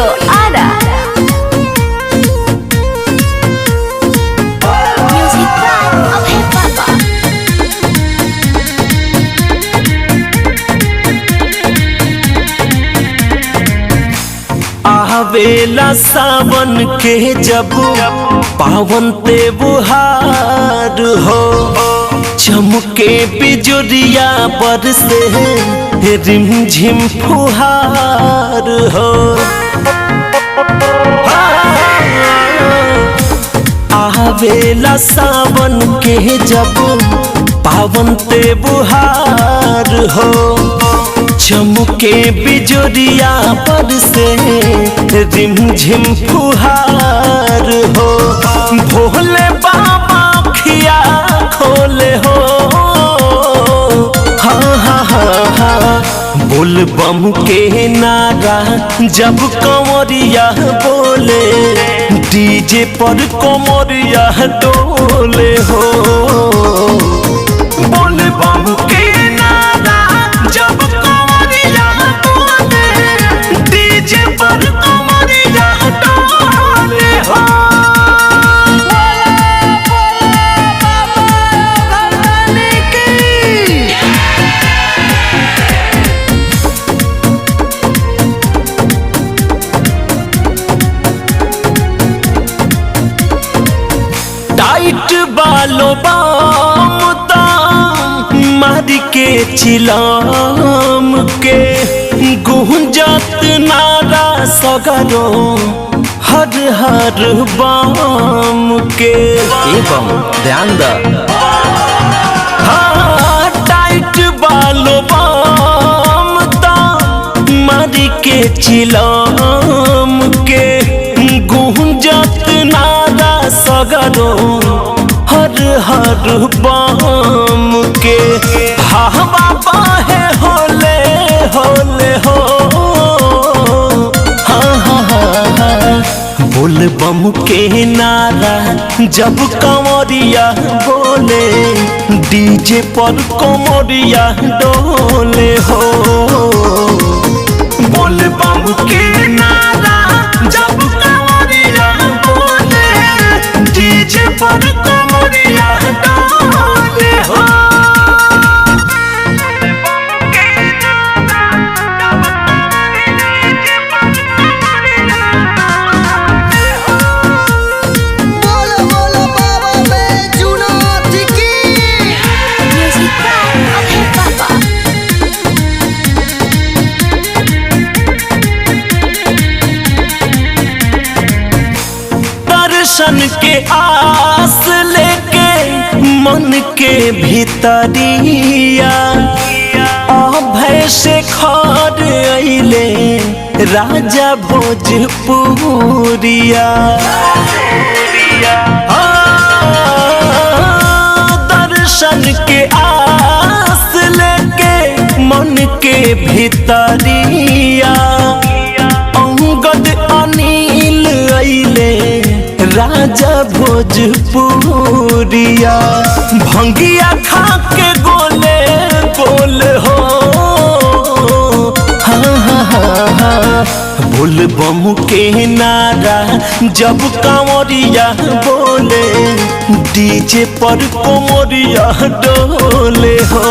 Studio Ada. Music by Abhay Papa. आवेला सावन के जब पावन त्योहार हो, चमके बिजुरिया बरसे रिमझिम फुहार हो। आवेला सावन के जब पावन त्योहार हो, चमके बिजुरिया बरसे रिमझिम फुहार हो। भोले बाबा खिया खोले हो, हाँ हाँ हाँ हाँ। बोल बम के नारा जब कंवरिया बोले, डीजे पर कमरिया डोले हो। बोल बम के नारा जब कंवरिया बोले, डीजे पर कमरिया डोले हो। टाइट बालो बाम दाम मार के चिलाम के, गुंजत नारा सगरो हर हर बाम के। एवं ध्यान द हाँ टाइट बालो बाम दाम मार के चिलाम के, गुंजत नारा सगरो हर हर बाम के। हवा बाहे होले होले हो, हाँ हाँ हाँ हाँ। बोल बम के नारा जब कंवरिया बोले, डीजे पर कमरिया डोले हो। बोल बम के नारा जब कंवरिया बोले, डीजे पर कमरिया डोले हो। बोलो बोलो बाबा बैजूनाथ की। Music by Abhay Papa. दर्शन के आस लेके मन के भीतरिया, अभय से खर अइले राजा भोजपुरिया। दर्शन के आस लेके मन के भीतरिया, अंगद अनिल अइले राजा भोजपुरिया। भंगिया खा के गोले गोले हो, हाँ हाँ हाँ हाँ। बोल बम के नारा जब कंवरिया बोले, डीजे पर कमरिया डोले हो।